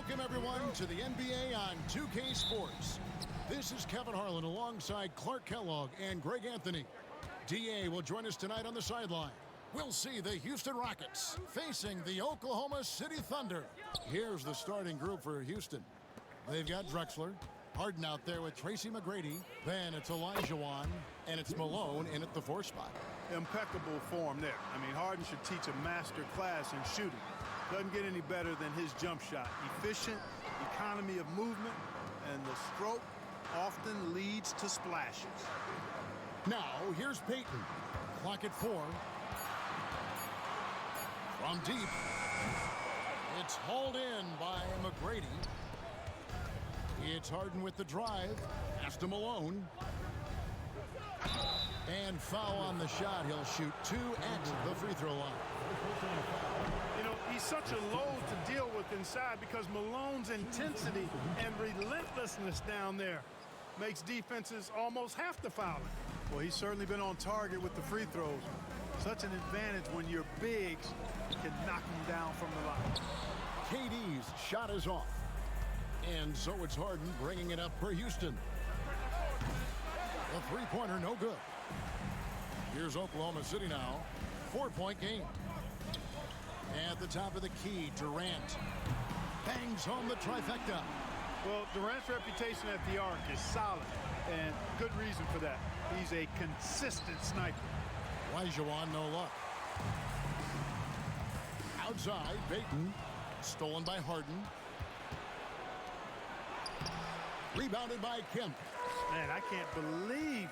Welcome, everyone, to the NBA on 2K Sports. This is Kevin Harlan alongside Clark Kellogg and Greg Anthony. DA will join us tonight on the sideline. We'll see the Houston Rockets facing the Oklahoma City Thunder. Here's the starting group for Houston. They've got Drexler, Harden out there with Tracy McGrady. Then it's Olajuwon, and it's Malone in at the 4 spot. Impeccable form there. I mean, Harden should teach a master class in shooting. Doesn't get any better than his jump shot. Efficient, economy of movement, and the stroke often leads to splashes. Now, here's Payton. Clock at 4. From deep. It's hauled in by McGrady. It's Harden with the drive. Pass to Malone. And foul on the shot. He'll shoot 2 at the free throw line. You know, he's such a load to deal with inside because Malone's intensity and relentlessness down there makes defenses almost have to foul him. Well, he's certainly been on target with the free throws. Such an advantage when your bigs can knock him down from the line. KD's shot is off. And so it's Harden bringing it up for Houston. The three-pointer no good. Here's Oklahoma City now. 4-point game. At the top of the key, Durant bangs home the trifecta. Well, Durant's reputation at the arc is solid, and good reason for that. He's a consistent sniper. Olajuwon, no luck. Outside, Payton. Stolen by Harden. Rebounded by Kemp. Man, I can't believe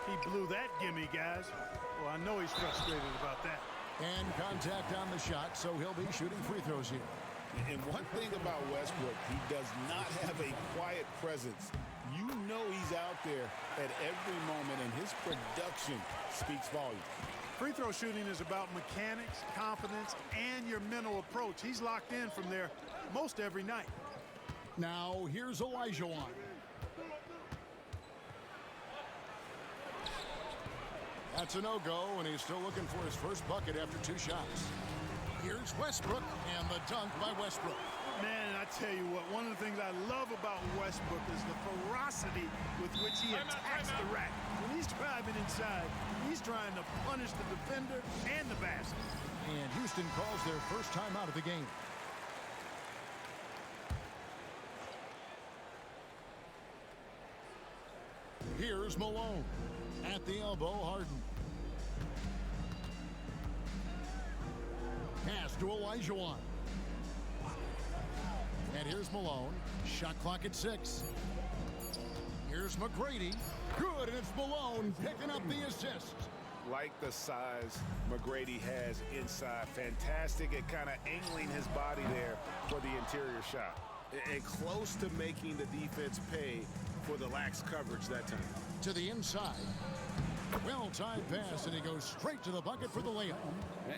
he blew that gimme, guys. Well, I know he's frustrated about that. And contact on the shot, so he'll be shooting free throws here. And one thing about Westbrook, he does not have a quiet presence. You know he's out there at every moment, and his production speaks volumes. Free throw shooting is about mechanics, confidence, and your mental approach. He's locked in from there most every night. Now, here's Olajuwon. That's a no-go, and he's still looking for his first bucket after 2 shots. Here's Westbrook, and the dunk by Westbrook. Man, I tell you what, one of the things I love about Westbrook is the ferocity with which he attacks the rack. When he's driving inside, he's trying to punish the defender and the basket. And Houston calls their first time out of the game. Here's Malone. At the elbow, Harden. Pass to Olajuwon. And here's Malone. Shot clock at 6. Here's McGrady. Good, and it's Malone picking up the assist. Like the size McGrady has inside. Fantastic at kind of angling his body there for the interior shot. And close to making the defense pay for the lax coverage that time. To the inside. Well-timed pass, and he goes straight to the bucket for the layup.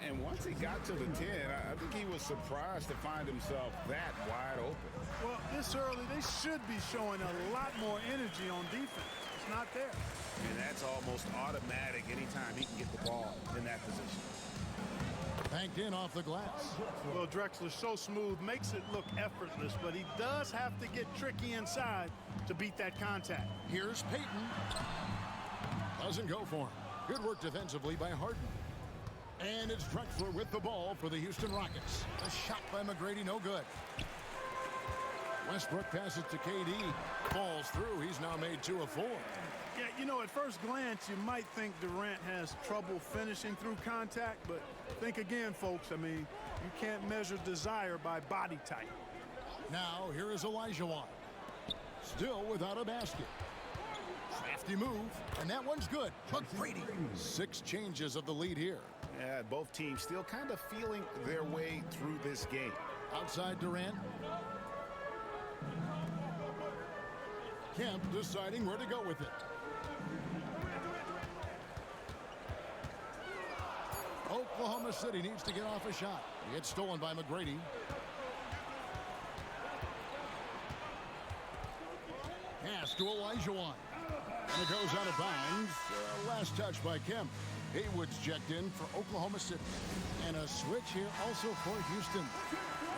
And once he got to the 10, I think he was surprised to find himself that wide open. Well, this early, they should be showing a lot more energy on defense. It's not there. And that's almost automatic anytime he can get the ball in that position. Banked in off the glass. Well, Drexler's so smooth, makes it look effortless, but he does have to get tricky inside to beat that contact. Here's Payton. Doesn't go for him. Good work defensively by Harden. And it's Drexler with the ball for the Houston Rockets. A shot by McGrady, no good. Westbrook passes to KD. Falls through. He's now made 2 of 4. Yeah, you know, at first glance, you might think Durant has trouble finishing through contact, but think again, folks. I mean, you can't measure desire by body type. Now, here is Olajuwon. Still without a basket. Crafty move, and that one's good. McGrady. 6 changes of the lead here. Yeah, both teams still kind of feeling their way through this game. Outside Durant. Kemp deciding where to go with it. Oklahoma City needs to get off a shot. It's stolen by McGrady. Pass to Olajuwon. And it goes out of bounds. Last touch by Kemp. Haywood's checked in for Oklahoma City. And a switch here also for Houston.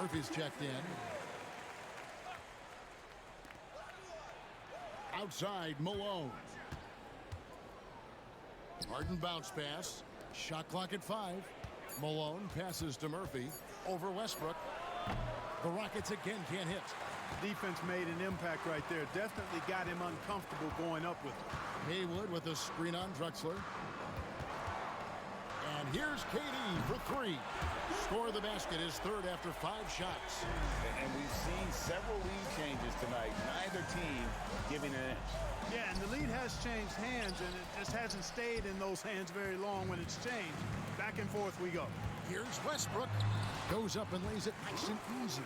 Murphy's checked in. Outside, Malone. Harden bounce pass. Shot clock at 5. Malone passes to Murphy. Over Westbrook. The Rockets again can't hit. Defense made an impact right there. Definitely got him uncomfortable going up with it. Haywood with a screen on Drexler. And here's KD for 3. Score the basket, his third after 5 shots. And we've seen several lead changes tonight. Neither team giving an inch. Yeah, and the lead has changed hands, and it just hasn't stayed in those hands very long when it's changed. Back and forth we go. Here's Westbrook. Goes up and lays it nice and easy.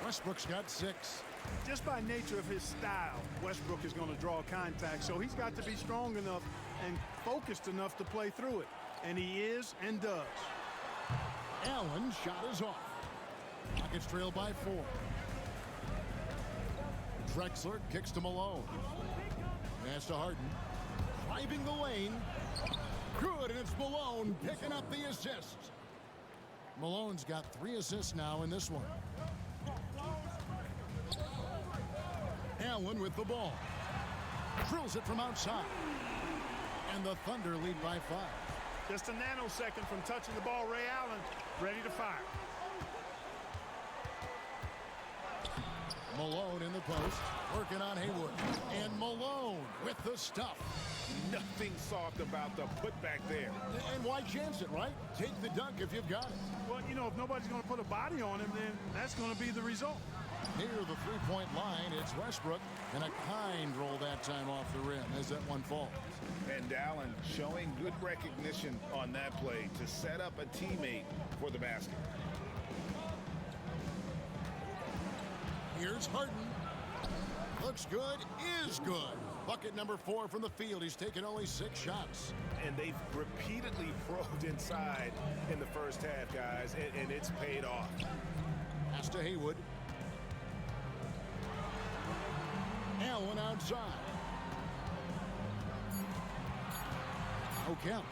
Westbrook's got 6. Just by nature of his style, Westbrook is going to draw contact, so he's got to be strong enough and focused enough to play through it. And he is and does. Allen shot is off. Rockets trail by 4. Drexler kicks to Malone. Pass to Harden. Driving the lane. Good, and it's Malone picking up the assist. Malone's got 3 assists now in this one. Allen with the ball. Drills it from outside. And the Thunder lead by 5. Just a nanosecond from touching the ball. Ray Allen ready to fire. Malone in the post, working on Haywood. And Malone with the stuff. Nothing soft about the putback there. And why chance it, right? Take the dunk if you've got it. Well, you know, if nobody's going to put a body on him, then that's going to be the result. Near the three-point line, it's Westbrook. And a kind roll that time off the rim as that one falls. And Allen showing good recognition on that play to set up a teammate for the basket. Here's Harden. Looks good, is good. Bucket number 4 from the field. He's taken only 6 shots. And they've repeatedly probed inside in the first half, guys, and it's paid off. Pass to Haywood. Allen outside. No count.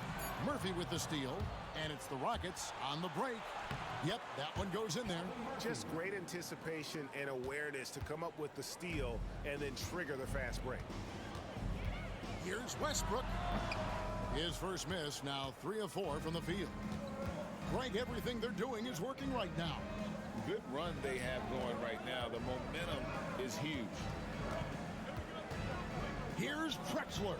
Murphy with the steal, and it's the Rockets on the break. Yep, that one goes in there. Just great anticipation and awareness to come up with the steal and then trigger the fast break. Here's Westbrook. His first miss, now 3 of 4 from the field. Greg, everything they're doing is working right now. Good run they have going right now. The momentum is huge. Here's Drexler.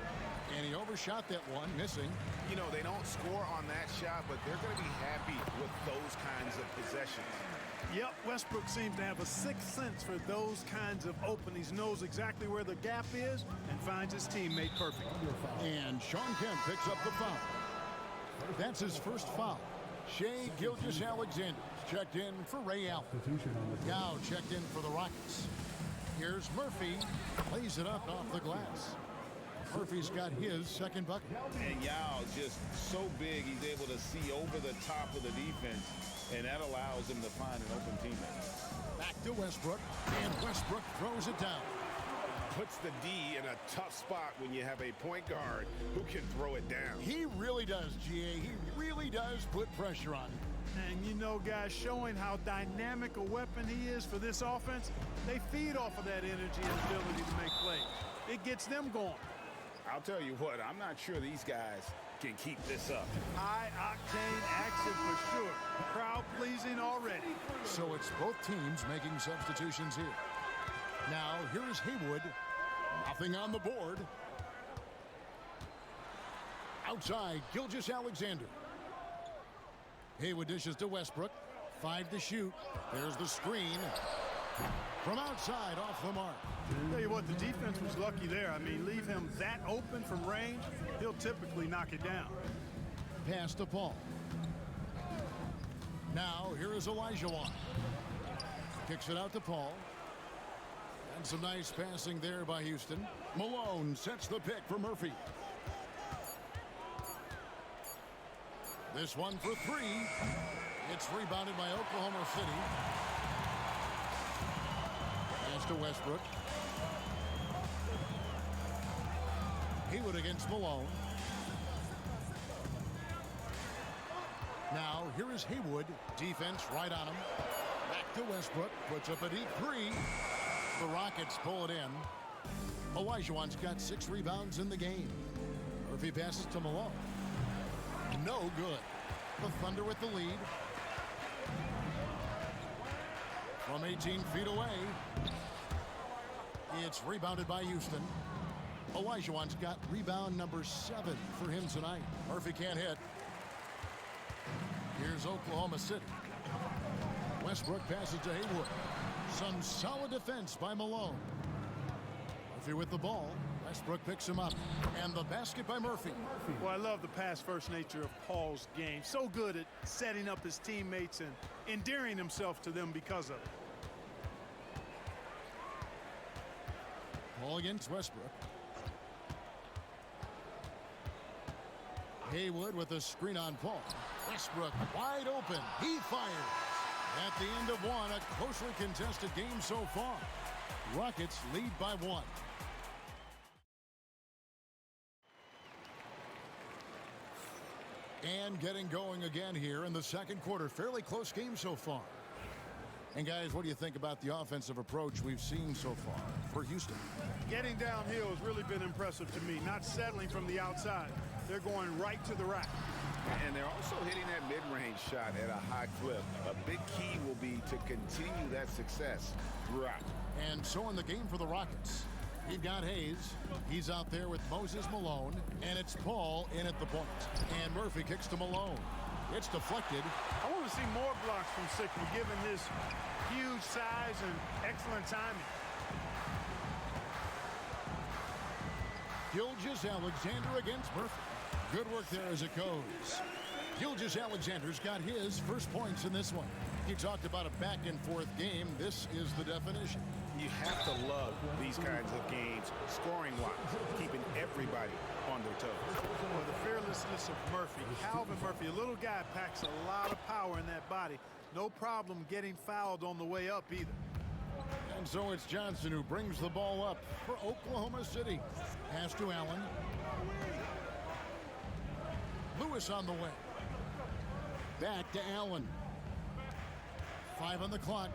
And he overshot that one, missing. You know, they don't score on that shot, but they're going to be happy with those kinds of possessions. Yep, Westbrook seems to have a sixth sense for those kinds of openings. Knows exactly where the gap is and finds his teammate perfect. And Sean Kemp picks up the foul. That's his first foul. Shai Gilgeous-Alexander checked in for Ray Allen. Yao checked in for the Rockets. Here's Murphy. Plays it up off the glass. Murphy's got his second bucket. And Yao just so big, he's able to see over the top of the defense, and that allows him to find an open teammate. Back to Westbrook, and Westbrook throws it down. Puts the D in a tough spot when you have a point guard who can throw it down. He really does, GA. He really does put pressure on him. And you know, guys, showing how dynamic a weapon he is for this offense, they feed off of that energy and ability to make plays. It gets them going. I'll tell you what, I'm not sure these guys can keep this up. High-octane action for sure. Crowd-pleasing already. So it's both teams making substitutions here. Now, here's Haywood. Nothing on the board. Outside, Gilgeous-Alexander. Haywood dishes to Westbrook. 5 to shoot. There's the screen. From outside, off the mark. Tell you what, the defense was lucky there. I mean, leave him that open from range, he'll typically knock it down. Pass to Paul. Now, here is Olajuwon. Kicks it out to Paul. And some nice passing there by Houston. Malone sets the pick for Murphy. This one for 3. It's rebounded by Oklahoma City. Pass to Westbrook. Haywood against Malone. Now, here is Haywood. Defense right on him. Back to Westbrook. Puts up a deep 3. The Rockets pull it in. Olajuwon's got 6 rebounds in the game. Murphy passes to Malone. No good. The Thunder with the lead. From 18 feet away. It's rebounded by Houston. Olajuwon's got rebound number 7 for him tonight. Murphy can't hit. Here's Oklahoma City. Westbrook passes to Haywood. Some solid defense by Malone. Murphy with the ball. Westbrook picks him up. And the basket by Murphy. Well, I love the pass-first nature of Paul's game. So good at setting up his teammates and endearing himself to them because of it. Ball against Westbrook. Haywood with a screen on Paul. Westbrook wide open. He fires. At the end of one, a closely contested game so far. Rockets lead by 1. And getting going again here in the second quarter. Fairly close game so far. And guys, what do you think about the offensive approach we've seen so far for Houston? Getting downhill has really been impressive to me. Not settling from the outside. They're going right to the rack. And they're also hitting that mid-range shot at a high clip. A big key will be to continue that success throughout. And so in the game for the Rockets, we've got Hayes. He's out there with Moses Malone. And it's Paul in at the point. And Murphy kicks to Malone. It's deflected. I want to see more blocks from Sickman, given his huge size and excellent timing. Gilgeous-Alexander against Murphy. Good work there as it goes. Gilgeous-Alexander's got his first points in this one. He talked about a back-and-forth game. This is the definition. You have to love these kinds of games, scoring-wise, keeping everybody on their toes. Well, the fearlessness of Murphy. Calvin Murphy, a little guy, packs a lot of power in that body. No problem getting fouled on the way up either. And so it's Johnson who brings the ball up for Oklahoma City. Pass to Allen. Lewis on the way. Back to Allen. 5 on the clock.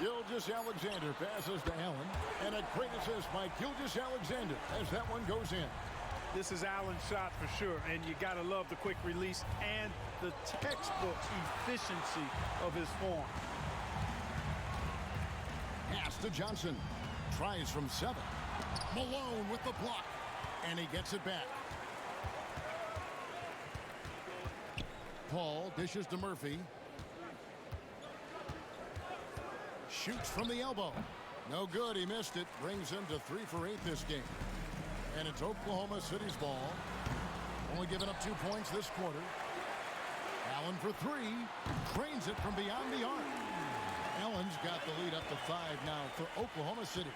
Gilgeous-Alexander passes to Allen. And a great assist by Gilgeous-Alexander as that one goes in. This is Allen's shot for sure, and you got to love the quick release and the textbook efficiency of his form. Pass to Johnson. Tries from 7. Malone with the block. And he gets it back. Paul dishes to Murphy. Shoots from the elbow. No good. He missed it. Brings him to 3 for 8 this game. And it's Oklahoma City's ball. Only giving up 2 points this quarter. Allen for 3. Drains it from beyond the arc. Allen's got the lead up to 5 now for Oklahoma City.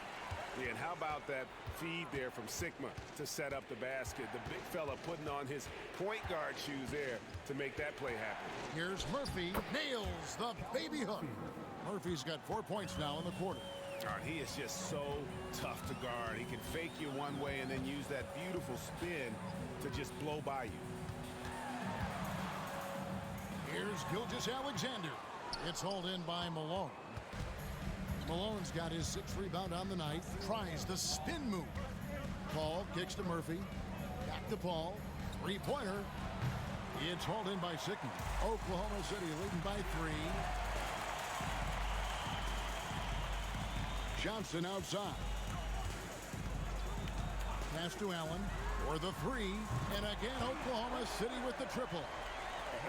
Yeah, and how about that feed there from Sigma to set up the basket? The big fella putting on his point guard shoes there to make that play happen. Here's Murphy. Nails the baby hook. Murphy's got 4 points now in the quarter. He is just so tough to guard. He can fake you one way and then use that beautiful spin to just blow by you. Here's Gilgeous-Alexander. It's hauled in by Malone. Malone's got his 6th rebound on the night. Tries the spin move. Paul kicks to Murphy. Back to Paul. 3-pointer. It's hauled in by Sickman. Oklahoma City leading by 3. Johnson outside. Pass to Allen for the 3. And again, Oklahoma City with the triple.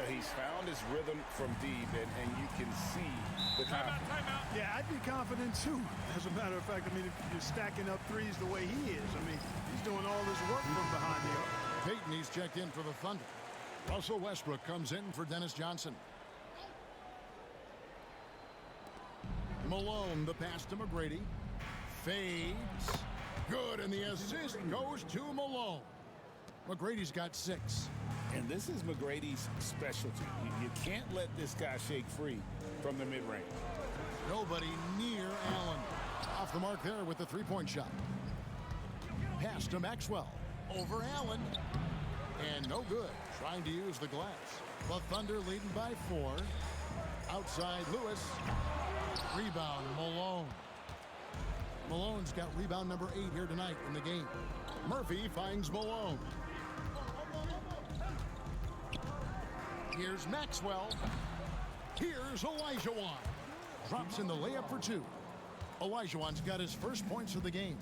He's found his rhythm from deep, and you can see the confidence. Timeout. Yeah, I'd be confident too. As a matter of fact, I mean, if you're stacking up threes the way he is, I mean, he's doing all this work from behind the arc. Peyton, he's checked in for the Thunder. Russell Westbrook comes in for Dennis Johnson. Malone, the pass to McGrady. Fades. Good, and the assist goes to Malone. McGrady's got 6. And this is McGrady's specialty. You can't let this guy shake free from the mid-range. Nobody near Allen. Off the mark there with the 3-point shot. Pass to Maxwell. Over Allen. And no good. Trying to use the glass. The Thunder leading by 4. Outside Lewis. Rebound Malone. Malone's got rebound number 8 here tonight in the game. Murphy finds Malone. Here's Maxwell. Here's Olajuwon. Drops in the layup for 2. Olajuwon's got his first points of the game.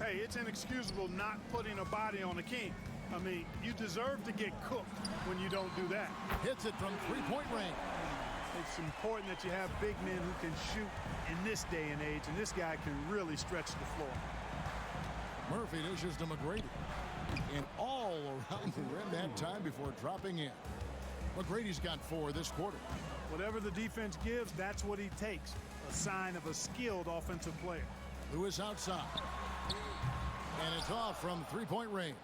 Hey, it's inexcusable not putting a body on a king. I mean, you deserve to get cooked when you don't do that. Hits it from three-point range. It's important that you have big men who can shoot in this day and age, and this guy can really stretch the floor. Murphy dishes to McGrady. And all around the rim that time before dropping in. McGrady's got 4 this quarter. Whatever the defense gives, that's what he takes. A sign of a skilled offensive player. Lewis outside. And it's off from three-point range.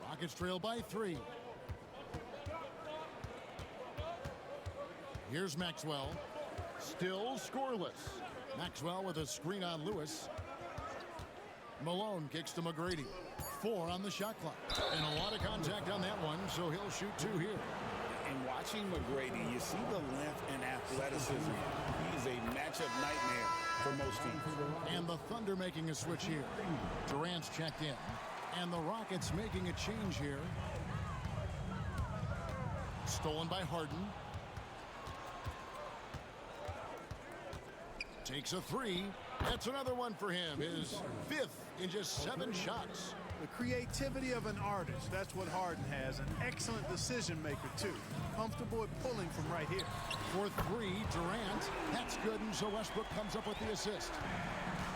Rockets trail by 3. Here's Maxwell. Still scoreless. Maxwell with a screen on Lewis. Malone kicks to McGrady. 4 on the shot clock. And a lot of contact on that one, so he'll shoot 2 here. And watching McGrady, you see the length and athleticism. He is a matchup nightmare for most teams. And the Thunder making a switch here. Durant's checked in. And the Rockets making a change here. Stolen by Harden. Takes a 3. That's another one for him. His 5th in just 7 shots. The creativity of an artist, that's what Harden has. An excellent decision maker, too. Comfortable at pulling from right here. For 3, Durant. That's good, and so Westbrook comes up with the assist.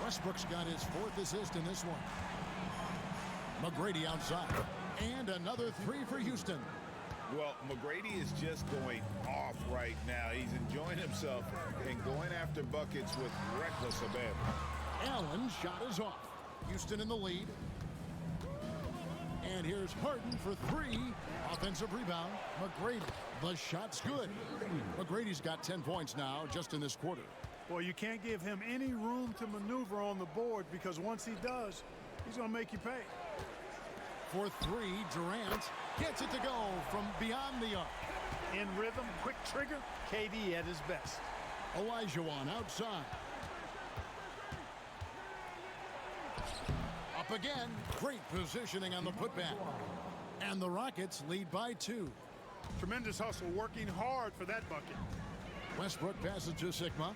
Westbrook's got his 4th assist in this one. McGrady outside. And another 3 for Houston. Well, McGrady is just going off right now. He's enjoying himself and going after buckets with reckless abandon. Allen's shot is off. Houston in the lead. And here's Harden for 3. Offensive rebound. McGrady. The shot's good. McGrady's got 10 points now just in this quarter. Well, you can't give him any room to maneuver on the board because once he does, he's going to make you pay. For 3, Durant gets it to go from beyond the arc. In rhythm, quick trigger, KD at his best. Olajuwon outside. Up again. Great positioning on the putback. And the Rockets lead by 2. Tremendous hustle, working hard for that bucket. Westbrook passes to Sigma.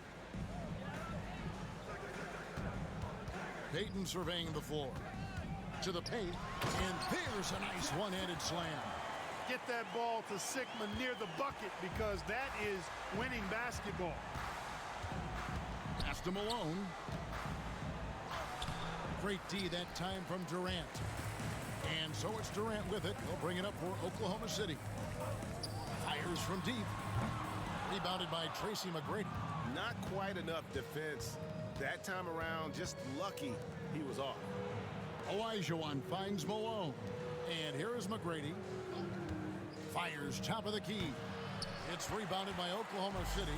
Payton surveying the floor. To the paint, and there's a nice one-handed slam. Get that ball to Sigma near the bucket because that is winning basketball. Pass to Malone. Great D that time from Durant. And so it's Durant with it. He'll bring it up for Oklahoma City. Fires from deep. Rebounded by Tracy McGrady. Not quite enough defense that time around. Just lucky he was off. Olajuwon finds Malone. And here is McGrady. Fires top of the key. It's rebounded by Oklahoma City.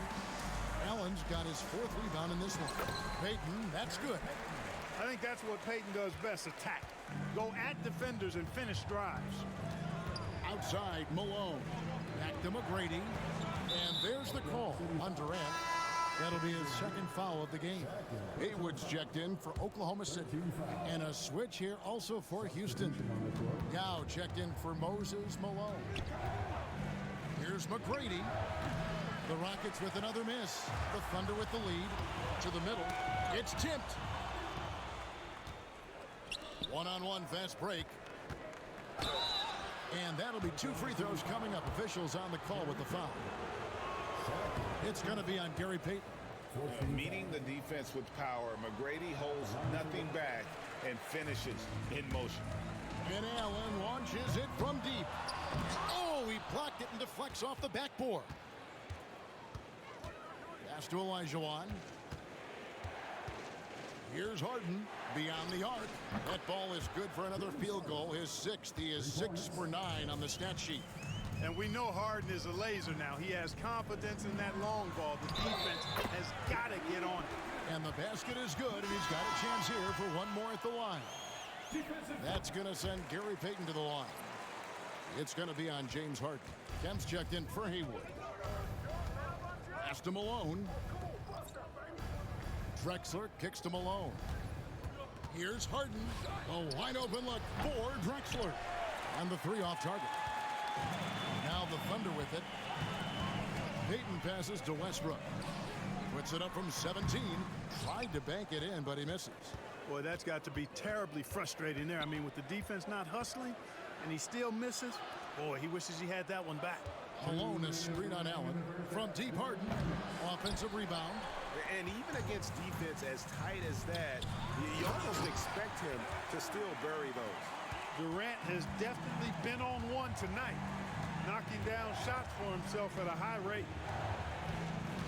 Allen's got his 4th rebound in this one. Payton, that's good. I think that's what Payton does best, attack. Go at defenders and finish drives. Outside, Malone. Back to McGrady. And there's the call on Durant. That'll be his 2nd foul of the game. Haywood's checked in for Oklahoma City. And a switch here also for Houston. Gow checked in for Moses Malone. Here's McGrady. The Rockets with another miss. The Thunder with the lead. To the middle. It's tipped. One-on-one fast break. And that'll be 2 free throws coming up. Officials on the call with the foul. It's going to be on Gary Payton. Meeting the defense with power, McGrady holds nothing back and finishes in motion. And Allen launches it from deep. Oh, he blocked it and deflects off the backboard. Pass to Olajuwon. Here's Harden beyond the arc. That ball is good for another field goal. His 6th. He is 6 for 9 on the stat sheet. And we know Harden is a laser now. He has confidence in that long ball. The defense has got to get on it. And the basket is good, and he's got a chance here for one more at the line. That's going to send Gary Payton to the line. It's going to be on James Harden. Kemp's checked in for Haywood. Pass to Malone. Drexler kicks to Malone. Here's Harden. A wide open look for Drexler. And the three off target. Now the Thunder with it. Payton passes to Westbrook. Puts it up from 17. Tried to bank it in, but he misses. Boy, that's got to be terribly frustrating there. I mean, with the defense not hustling and he still misses, boy, he wishes he had that one back. Alone, a screen on Allen. From deep, Harden. Offensive rebound. And even against defense as tight as that, you almost expect him to still bury those. Durant has definitely been on one tonight, knocking down shots for himself at a high rate.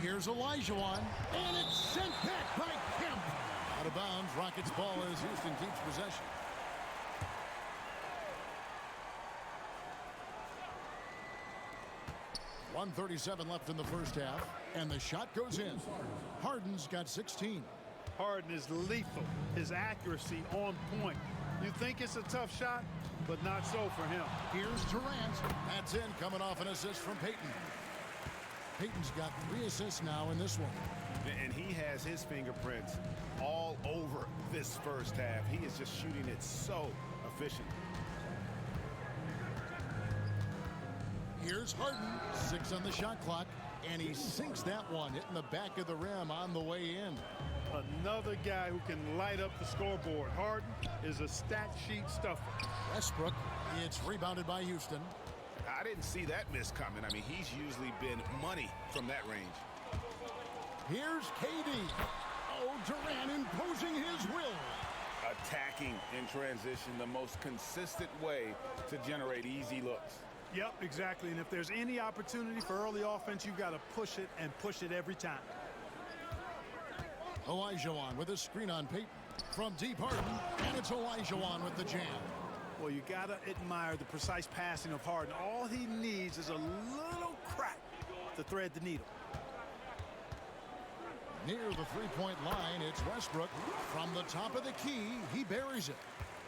Here's Olajuwon, and it's sent back by Kemp. Out of bounds, Rockets ball as Houston keeps possession. .137 left in the first half, and the shot goes in. Harden's got 16. Harden is lethal. His accuracy on point. You think it's a tough shot, but not so for him. Here's Durant. That's in, coming off an assist from Payton. Payton's got 3 assists now in this one. And he has his fingerprints all over this first half. He is just shooting it so efficient. Here's Harden. 6 on the shot clock, and he sinks that one, hitting the back of the rim on the way in. Another guy who can light up the scoreboard. Harden is a stat sheet stuffer. Westbrook, it's rebounded by Houston. I didn't see that miss coming. I mean, he's usually been money from that range. Here's KD. Oh, Durant imposing his will. Attacking in transition, the most consistent way to generate easy looks. Yep, exactly. And if there's any opportunity for early offense, you've got to push it and push it every time. Olajuwon with a screen on Payton. From deep, Harden, and it's Olajuwon with the jam. Well, you got to admire the precise passing of Harden. All he needs is a little crack to thread the needle. Near the three-point line, it's Westbrook. From the top of the key, he buries it.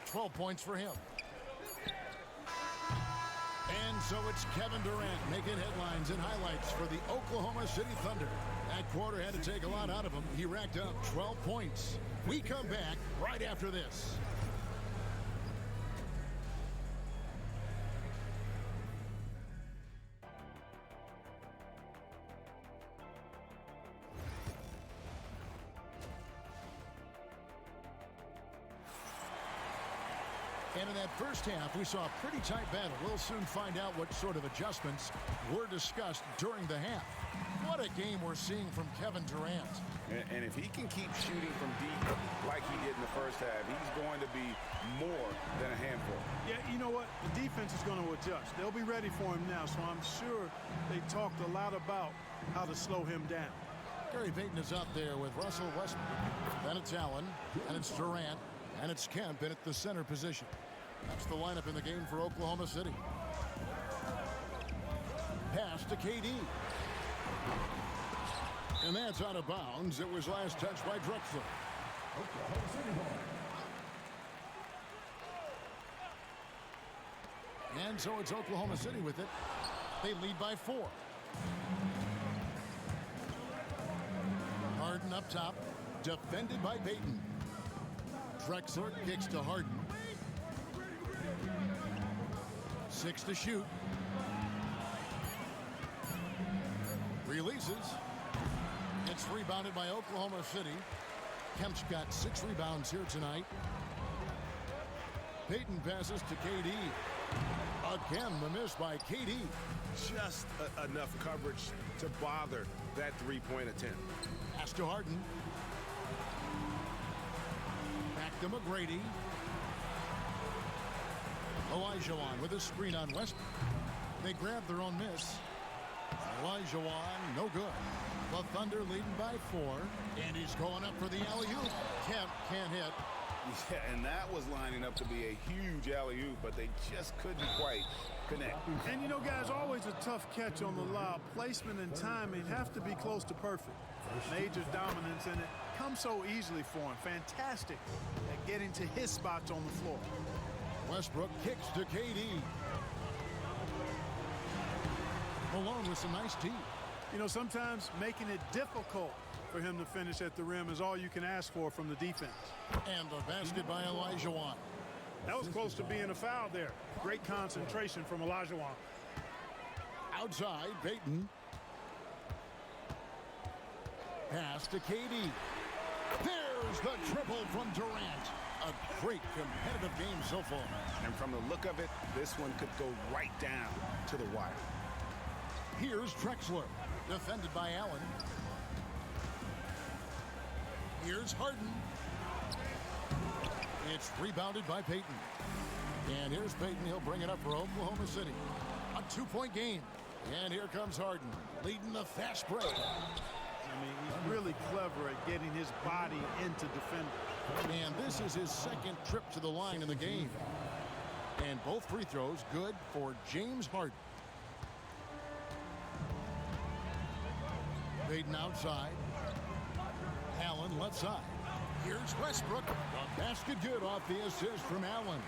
12 points for him. And so it's Kevin Durant making headlines and highlights for the Oklahoma City Thunder. That quarter had to take a lot out of him. He racked up 12 points. We come back right after this. And in that first half, we saw a pretty tight battle. We'll soon find out what sort of adjustments were discussed during the half. What a game we're seeing from Kevin Durant. And if he can keep shooting from deep like he did in the first half, he's going to be more than a handful. Yeah, you know what? The defense is going to adjust. They'll be ready for him now, so I'm sure they talked a lot about how to slow him down. Gary Payton is out there with Russell Westbrook. Then it's Allen, and it's Durant, and it's Kemp in at the center position. That's the lineup in the game for Oklahoma City. Pass to KD. And that's out of bounds. It was last touched by Drexler. And so it's Oklahoma City with it. They lead by 4. Harden up top. Defended by Payton. Drexler kicks to Harden. 6 to shoot. Releases. It's rebounded by Oklahoma City. Kemp's got 6 rebounds here tonight. Payton passes to KD. Again, the miss by KD. Just enough coverage to bother that three-point attempt. Pass to Harden. Back to McGrady. Olajuwon with a screen on Westbrook. They grab their own miss. Olajuwon, no good. The Thunder leading by 4. And he's going up for the alley-oop. Kemp can't hit. Yeah, and that was lining up to be a huge alley-oop, but they just couldn't quite connect. And you know, guys, always a tough catch on the lob. Placement and timing have to be close to perfect. Major dominance, and it comes so easily for him. Fantastic at getting to his spots on the floor. Westbrook kicks to KD. Malone with some nice D. You know, sometimes making it difficult For him to finish at the rim is all you can ask for from the defense. And the basket by Olajuwon. That was close to being a foul there. Great concentration from Olajuwon. Outside, Payton. Pass to KD. There's the triple from Durant. A great competitive game so far. And from the look of it, this one could go right down to the wire. Here's Drexler, defended by Allen. Here's Harden. It's rebounded by Payton. And here's Payton. He'll bring it up for Oklahoma City. A 2-point game. And here comes Harden, leading the fast break. I mean, he's really clever at getting his body into defenders. And this is his second trip to the line in the game. And both free throws good for James Harden. Payton outside. Allen left side. Here's Westbrook. The basket good off the assist from Allen.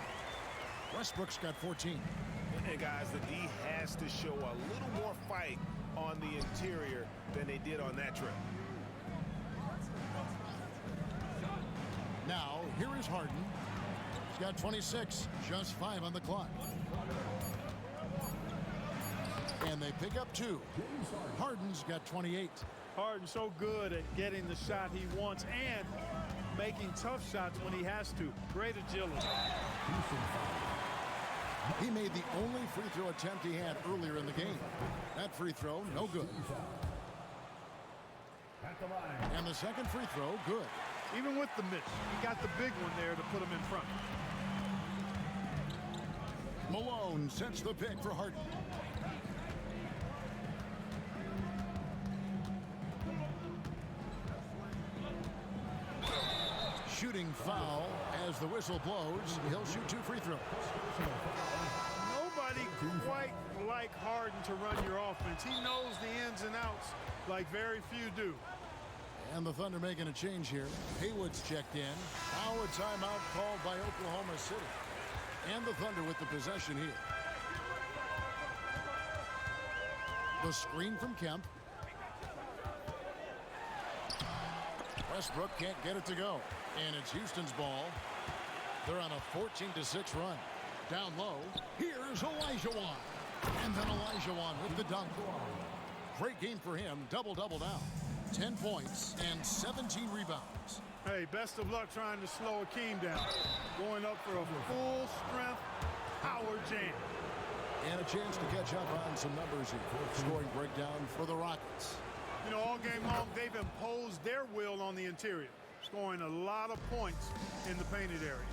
Westbrook's got 14. And guys, the D has to show a little more fight on the interior than they did on that trip. Now, here is Harden. He's got 26, just 5 on the clock. And they pick up 2. Harden's got 28. Harden's so good at getting the shot he wants and making tough shots when he has to. Great agility. He made the only free throw attempt he had earlier in the game. That free throw, no good. And the second free throw, good. Even with the miss, he got the big one there to put him in front. Malone sets the pick for Harden. Shooting foul as the whistle blows. He'll shoot 2 free throws. Nobody quite like Harden to run your offense. He knows the ins and outs like very few do. And the Thunder making a change here. Haywood's checked in. Now a timeout called by Oklahoma City. And the Thunder with the possession here. The screen from Kemp. Westbrook can't get it to go. And it's Houston's ball. They're on a 14-6 run. Down low, here's Olajuwon. And then Olajuwon with the dunk. Great game for him. Double-double now. 10 points and 17 rebounds. Hey, best of luck trying to slow Akeem down. Going up for a full-strength power jam. And a chance to catch up on some numbers here. Scoring breakdown for the Rockets. You know, all game long, they've imposed their will on the interior, scoring a lot of points in the painted area.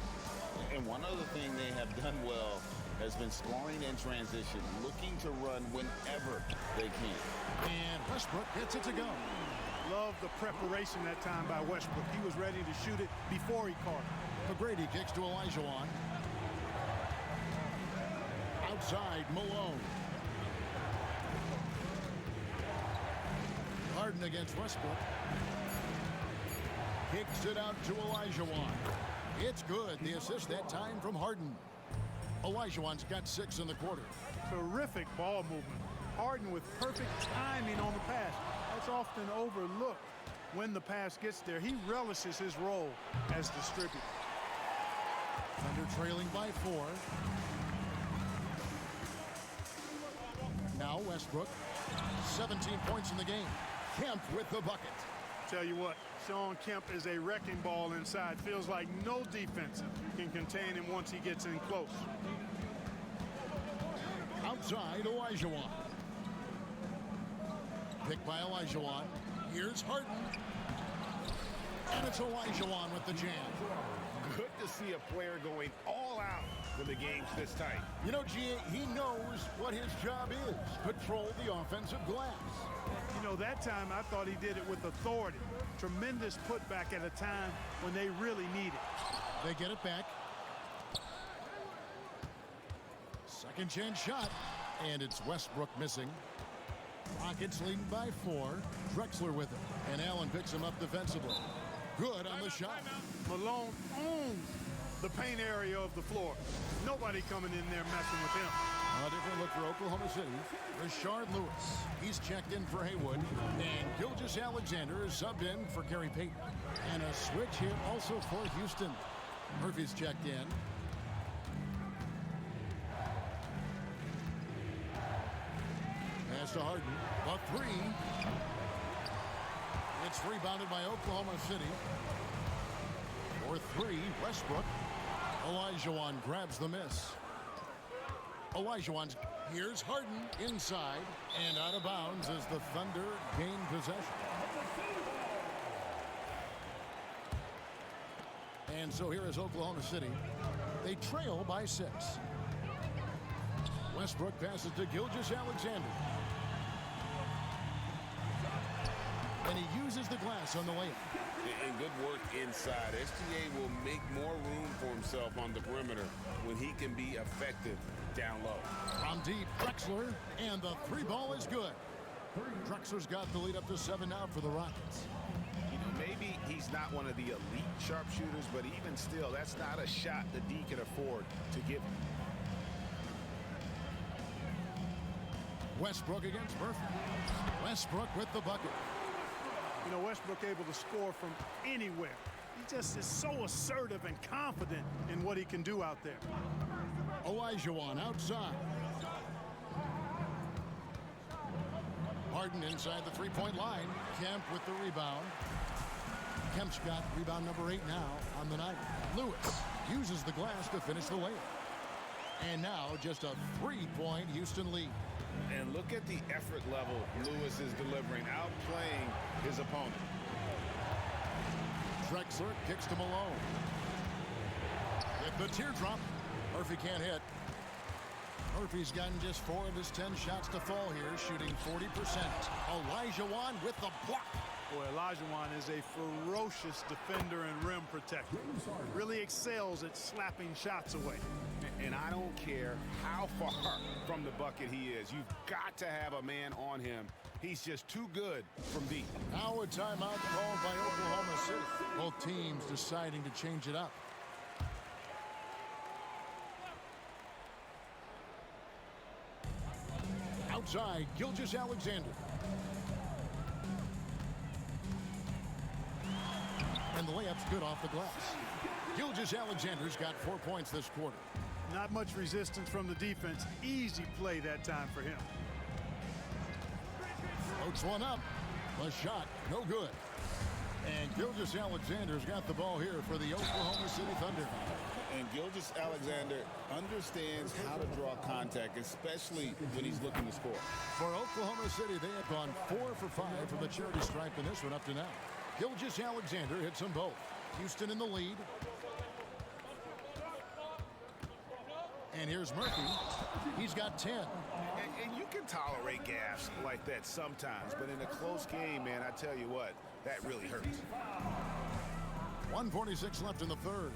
And one other thing they have done well has been scoring in transition, looking to run whenever they can. And Westbrook gets it to go. Love the preparation that time by Westbrook. He was ready to shoot it before he caught it. McGrady kicks to Olajuwon. Outside, Malone. Harden against Westbrook. Kicks it out to Olajuwon. It's good. The assist that time from Harden. Olajuwon's got 6 in the quarter. Terrific ball movement. Harden with perfect timing on the pass. That's often overlooked when the pass gets there. He relishes his role as distributor. Thunder trailing by 4. Now Westbrook. 17 points in the game. Kemp with the bucket. Tell you what, Shawn Kemp is a wrecking ball inside. Feels like no defense can contain him once he gets in close. Outside, Olajuwon. Picked by Olajuwon. Here's Harden. And it's Olajuwon with the jam. Good to see a player going all out when the game's this tight. You know, G.A., he knows what his job is. Control the offensive glass. You know, that time I thought he did it with authority. Tremendous putback at a time when they really need it. They get it back. Second chance shot. And it's Westbrook missing. Rockets leading by 4. Drexler with it. And Allen picks him up defensively. Good on the shot. Malone owns the paint area of the floor. Nobody coming in there messing with him. A different look for Oklahoma City. Rashard Lewis. He's checked in for Haywood. And Gilgeous-Alexander is subbed in for Gary Payton. And a switch here also for Houston. Murphy's checked in. Pass to Harden. A three. It's rebounded by Oklahoma City. For three, Westbrook. Olajuwon grabs the miss. Olajuwon's. Here's Harden inside and out of bounds as the Thunder gain possession. And so here is Oklahoma City. They trail by 6. Westbrook passes to Gilgeous-Alexander. And he uses the glass on the layup. And good work inside. SGA will make more room for himself on the perimeter when he can be effective down low. From deep, Drexler, and the three ball is good. Drexler's got the lead up to 7 now for the Rockets. You know, maybe he's not one of the elite sharpshooters, but even still, that's not a shot that D can afford to give him. Westbrook against Murphy. Westbrook with the bucket. You know, Westbrook able to score from anywhere. He just is so assertive and confident in what he can do out there. Olajuwon outside. Harden inside the three-point line. Kemp with the rebound. Kemp's got rebound number 8 now on the night. Lewis uses the glass to finish the layup. And now just a 3-point Houston lead. And look at the effort level Lewis is delivering, outplaying his opponent. Drexler kicks to Malone. With the teardrop, Murphy can't hit. Murphy's gotten just 4 of his 10 shots to fall here, shooting 40%. Olajuwon with the block. Boy, Olajuwon is a ferocious defender and rim protector. Really excels at slapping shots away. And I don't care how far from the bucket he is. You've got to have a man on him. He's just too good from deep. Now a timeout called by Oklahoma City. Both teams deciding to change it up. Outside, Gilgeous-Alexander. And the layup's good off the glass. Gilgeous-Alexander's got 4 points this quarter. Not much resistance from the defense. Easy play that time for him. Floats one up. The shot, no good. And Gilgeous-Alexander's got the ball here for the Oklahoma City Thunder. And Gilgeous-Alexander understands how to draw contact, especially when he's looking to score. For Oklahoma City, they have gone 4 for 5 from the charity stripe in this one up to now. Gilgeous-Alexander hits them both. Houston in the lead. And here's Murphy. He's got 10. And you can tolerate gaffes like that sometimes, but in a close game, man, I tell you what, that really hurts. 1:46 left in the third.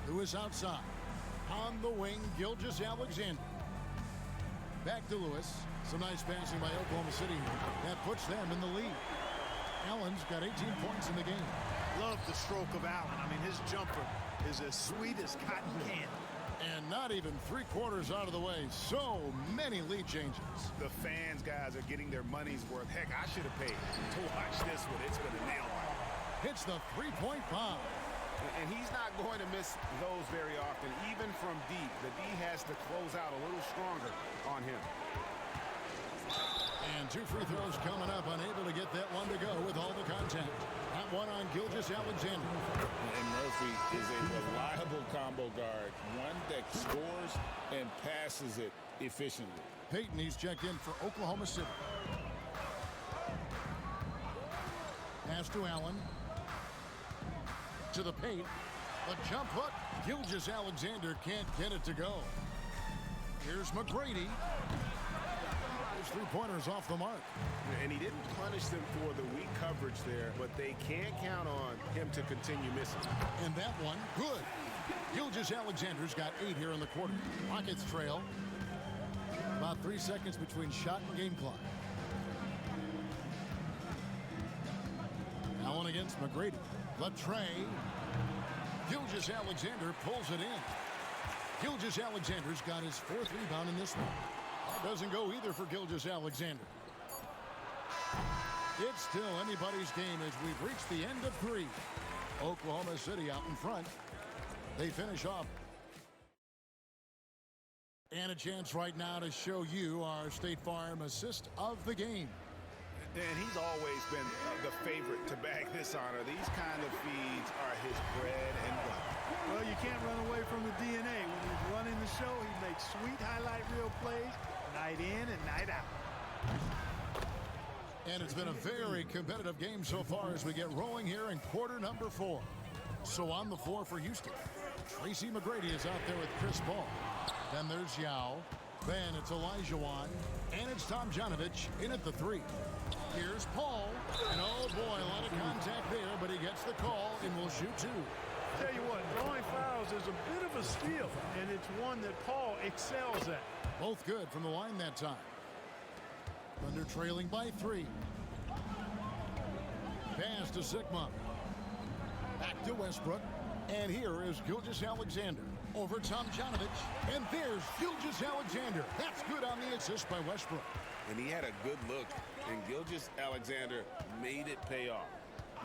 Lewis outside. On the wing, Gilgeous-Alexander. Back to Lewis. Some nice passing by Oklahoma City. That puts them in the lead. Allen's got 18 points in the game. Love the stroke of Allen. I mean, his jumper is as sweet as cotton candy. And not even 3/4 out of the way. So many lead changes. The fans, guys, are getting their money's worth. Heck, I should have paid to watch this one. It's been a nail biter. Hits the three-point bomb. And he's not going to miss those very often, even from deep. The D has to close out a little stronger on him. And 2 free throws coming up, unable to get that one to go with all the contact. That one on Gilgeous-Alexander. And Murphy is a reliable combo guard, one that scores and passes it efficiently. Payton, he's checked in for Oklahoma City. Pass to Allen. To the paint. The jump hook. Gilgeous-Alexander can't get it to go. Here's McGrady. His three-pointers off the mark. And he didn't punish them for the weak coverage there, but they can't count on him to continue missing. And that one, good. Gilgeous-Alexander's got 8 here in the quarter. Rockets trail. About 3 seconds between shot and game clock. Allen against McGrady. Latre. Gilgeous-Alexander pulls it in. Gilgeous-Alexander's got his 4th rebound in this one. Doesn't go either for Gilgeous-Alexander. It's still anybody's game as we've reached the end of 3. Oklahoma City out in front. They finish off. And a chance right now to show you our State Farm assist of the game. And he's always been the favorite to bag this honor. These kind of feeds are his bread and butter. Well, you can't run away from the DNA. When he's running the show, he makes sweet highlight reel plays night in and night out. And it's been a very competitive game so far as we get rolling here in quarter number 4. So on the floor for Houston, Tracy McGrady is out there with Chris Paul. Then there's Yao. Then it's Olajuwon. And it's Tomjanovich in at the 3. Here's Paul. And oh boy, a lot of contact there, but he gets the call and will shoot 2. Tell you what, drawing fouls is a bit of a steal, and it's one that Paul excels at. Both good from the line that time. Thunder trailing by 3. Pass to Sigma. Back to Westbrook. And here is Gilgeous-Alexander over Tomjanovich. And there's Gilgeous-Alexander. That's good on the assist by Westbrook. And he had a good look, and Gilgeous-Alexander made it pay off.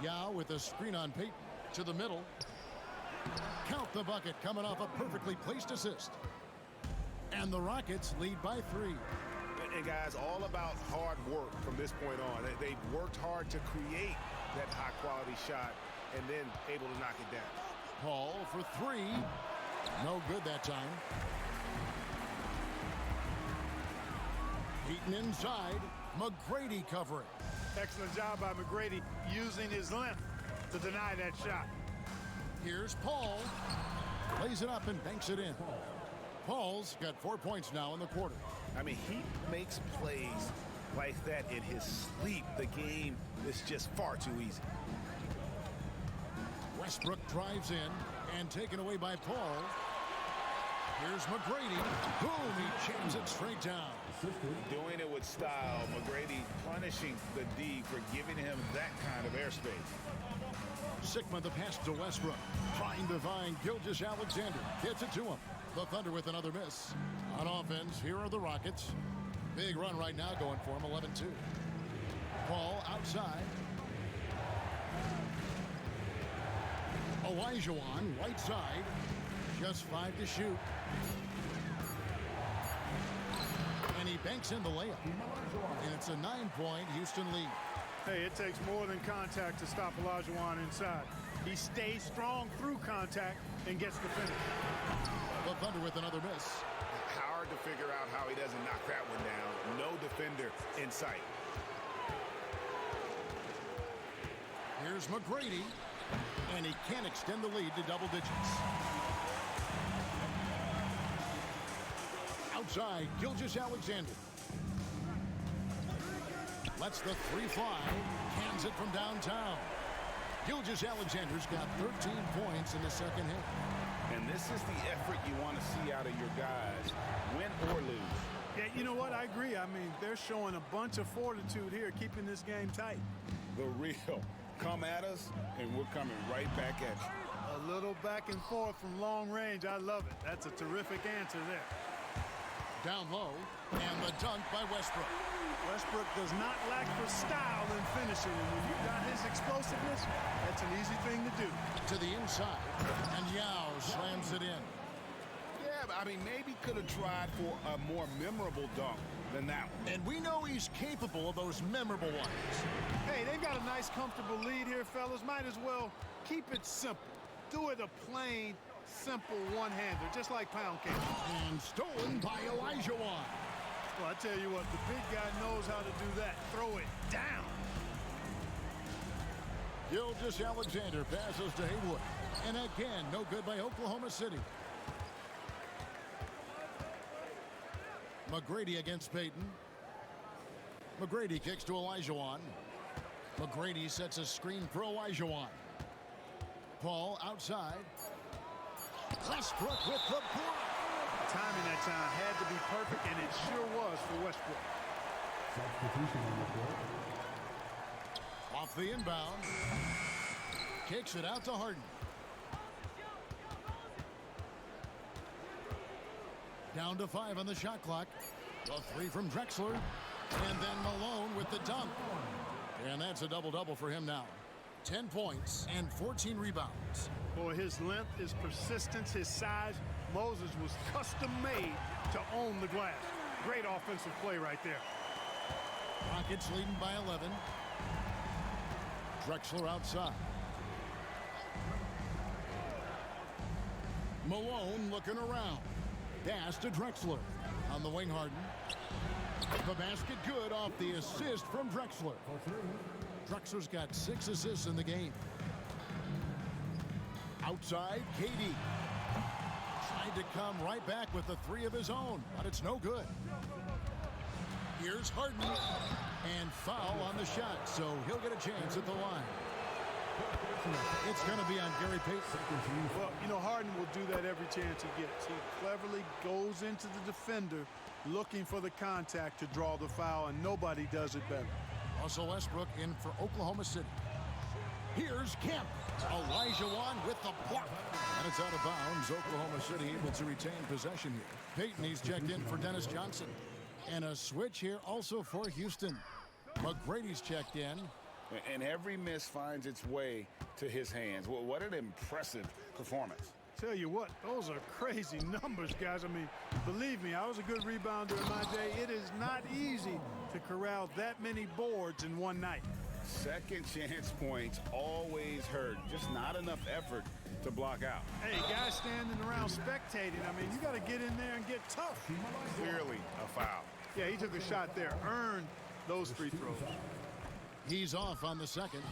Yao with a screen on Payton to the middle. Count the bucket coming off a perfectly placed assist. And the Rockets lead by 3. And guys, all about hard work from this point on. They've worked hard to create that high-quality shot and then able to knock it down. Paul for 3. No good that time. Eaton inside. McGrady covering. Excellent job by McGrady using his length to deny that shot. Here's Paul. Lays it up and banks it in. Paul's got 4 points now in the quarter. I mean, he makes plays like that in his sleep. The game is just far too easy. Westbrook drives in and taken away by Paul. Here's McGrady. Boom, he jams it straight down. Doing it with style. McGrady punishing the D for giving him that kind of airspace. Sigma the pass to Westbrook. Trying to find Gilgeous-Alexander. Gets it to him. The Thunder with another miss. On offense, here are the Rockets. Big run right now going for him, 11-2. Paul outside. Olajuwon, right side. Just 5 to shoot. And he banks in the layup. And it's a 9-point Houston lead. Hey, it takes more than contact to stop Olajuwon inside. He stays strong through contact and gets the finish. The Thunder with another miss. Hard to figure out how he doesn't knock that one down. No defender in sight. Here's McGrady. And he can't extend the lead to double digits. Outside, Gilgeous-Alexander. Lets the 3 fly. Cans it from downtown. Gilgeous-Alexander's got 13 points in the second half. And this is the effort you want to see out of your guys, win or lose. Yeah, you know what? I agree. I mean, they're showing a bunch of fortitude here, keeping this game tight. The real. Come at us, and we're coming right back at you. A little back and forth from long range. I love it. That's a terrific answer there. Down low, and the dunk by Westbrook. Westbrook does not lack for style in finishing, and when you've got his explosiveness, that's an easy thing to do. To the inside, and Yao slams it in. Yeah, but I mean, maybe could have tried for a more memorable dunk than that one. And we know he's capable of those memorable ones. Hey, they've got a nice, comfortable lead here, fellas. Might as well keep it simple. Do it a plain, simple one-hander, just like pound cake. And stolen by Olajuwon. Well, I tell you what, the big guy knows how to do that. Throw it down. Gilgeous-Alexander passes to Haywood. And again, no good by Oklahoma City. McGrady against Payton. McGrady kicks to Olajuwon. McGrady sets a screen for Olajuwon. Paul outside. Westbrook with the block. Timing that time had to be perfect, and it sure was for Westbrook. Substitution on the court. Off the inbound. Kicks it out to Harden. Down to 5 on the shot clock. A three from Drexler. And then Malone with the dunk. And that's a double-double for him now. 10 points and 14 rebounds. Boy, his length, his persistence, his size. Moses was custom-made to own the glass. Great offensive play right there. Rockets leading by 11. Drexler outside. Malone looking around. Pass to Drexler. On the wing, Harden. The basket good off the assist from Drexler. Drexler's got 6 assists in the game. Outside, KD. Tried to come right back with the 3 of his own, but it's no good. Here's Harden. And foul on the shot, so he'll get a chance at the line. It's going to be on Gary Payton. Well, you know, Harden will do that every chance he gets. He cleverly goes into the defender looking for the contact to draw the foul, and nobody does it better. Russell Westbrook in for Oklahoma City. Here's Kemp. Olajuwon with the block. And it's out of bounds. Oklahoma City able to retain possession here. Payton, he's checked in for Dennis Johnson. And a switch here also for Houston. McGrady's checked in. And every miss finds its way to his hands. Well, what an impressive performance. Tell you what, those are crazy numbers, guys. I mean, believe me, I was a good rebounder in my day. It is not easy to corral that many boards in one night. Second chance points always hurt. Just not enough effort to block out. Hey, guys standing around spectating. I mean, you got to get in there and get tough. Clearly a foul. Yeah, he took a shot there, earned those free throws. He's off on the second.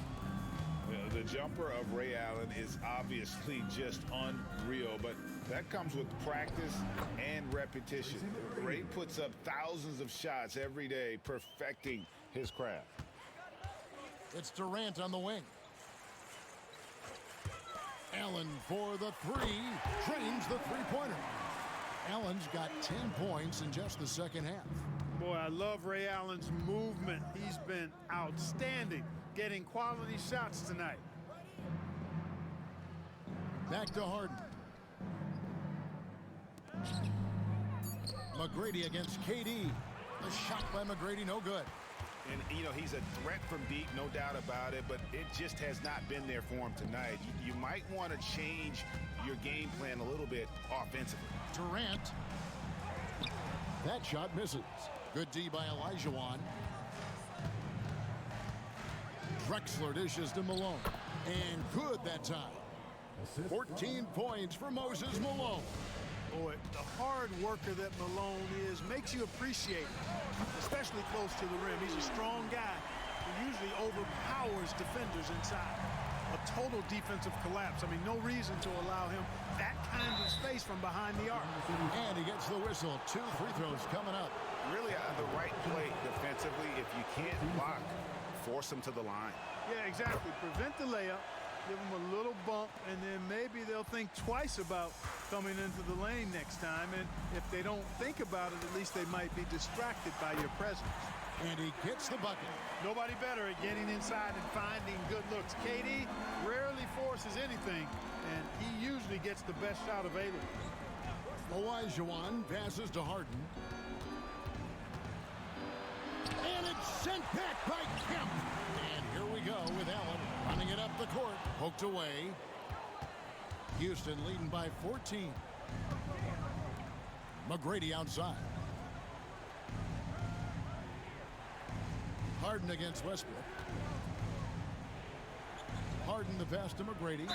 The jumper of Ray Allen is obviously just unreal, but that comes with practice and repetition. Ray puts up thousands of shots every day, perfecting his craft. It's Durant on the wing. Allen for the 3. Drains the three-pointer. Allen's got 10 points in just the second half. Boy, I love Ray Allen's movement. He's been outstanding, getting quality shots tonight. Back to Harden. McGrady against KD. The shot by McGrady, no good. And, you know, he's a threat from deep, no doubt about it, but it just has not been there for him tonight. You might want to change your game plan a little bit offensively. Durant. That shot misses. Good D by Olajuwon. Drexler dishes to Malone. And good that time. 14 points for Moses Malone. Boy, the hard worker that Malone is makes you appreciate him, especially close to the rim. He's a strong guy who usually overpowers defenders inside. A total defensive collapse. I mean, no reason to allow him that kind of space from behind the arc. And he gets the whistle. 2 free throws coming up. Really out of the right play defensively. If you can't block, force him to the line. Yeah, exactly. Prevent the layup. Give them a little bump, and then maybe they'll think twice about coming into the lane next time. And if they don't think about it, at least they might be distracted by your presence. And he gets the bucket. Nobody better at getting inside and finding good looks. KD rarely forces anything, and he usually gets the best shot available. Olajuwon passes to Harden. And it's sent back by Kemp. And here we go with Allen running it up the court. Poked away. Houston leading by 14. McGrady outside. Harden against Westbrook. Harden the pass to McGrady.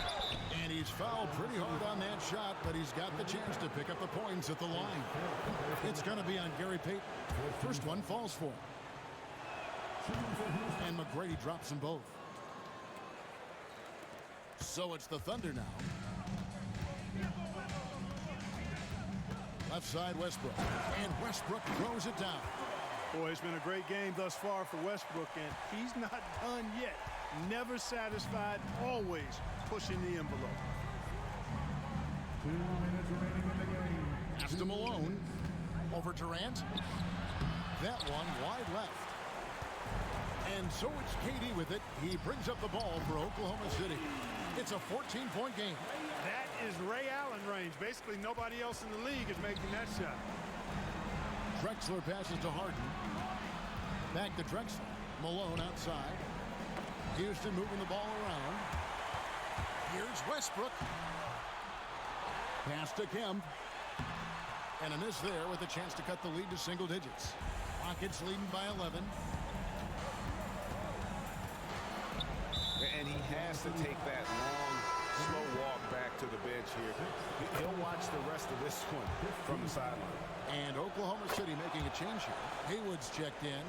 And he's fouled pretty hard on that shot, but he's got the chance to pick up the points at the line. It's going to be on Gary Payton. First one falls for him. And McGrady drops them both. So it's the Thunder now. Left side Westbrook. And Westbrook throws it down. Boy, it's been a great game thus far for Westbrook, and he's not done yet. Never satisfied, always pushing the envelope. 2 minutes remaining in the game. Pass to Malone. Over Durant. That one wide left. And so it's KD with it. He brings up the ball for Oklahoma City. It's a 14-point game. That is Ray Allen range. Basically, nobody else in the league is making that shot. Drexler passes to Harden. Back to Drexler. Malone outside. Houston moving the ball around. Here's Westbrook. Pass to Kemp. And a miss there with a chance to cut the lead to single digits. Rockets leading by 11. And he has to take that long, slow walk back to the bench here. He'll watch the rest of this one from the sideline. And Oklahoma City making a change here. Haywood's checked in.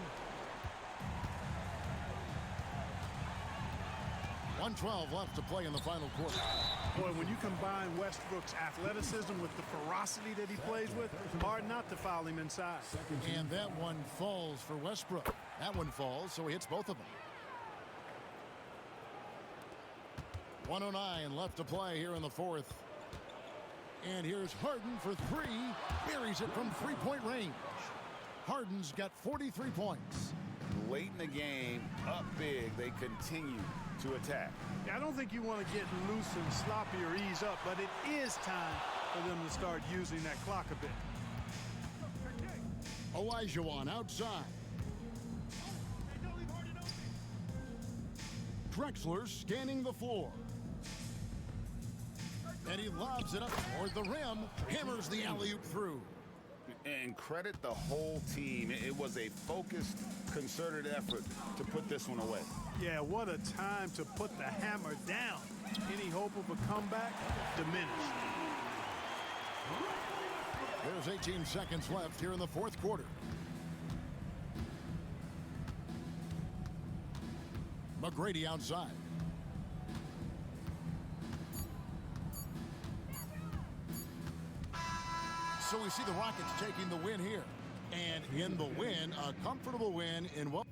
1:12 left to play in the final quarter. Boy, when you combine Westbrook's athleticism with the ferocity that he plays with, hard not to foul him inside. And that one falls for Westbrook. That one falls, so he hits both of them. 1:09 left to play here in the fourth. And here's Harden for three. Buries it from three-point range. Harden's got 43 points. Late in the game, up big, they continue to attack. I don't think you want to get loose and sloppy or ease up, but it is time for them to start using that clock a bit. Olajuwon outside. Drexler scanning the floor. And he lobs it up toward the rim. Hammers the alley-oop through. And credit the whole team. It was a focused, concerted effort to put this one away. Yeah, what a time to put the hammer down. Any hope of a comeback? Diminished. There's 18 seconds left here in the fourth quarter. McGrady outside. So we see the Rockets taking the win here. And in the win, a comfortable win in what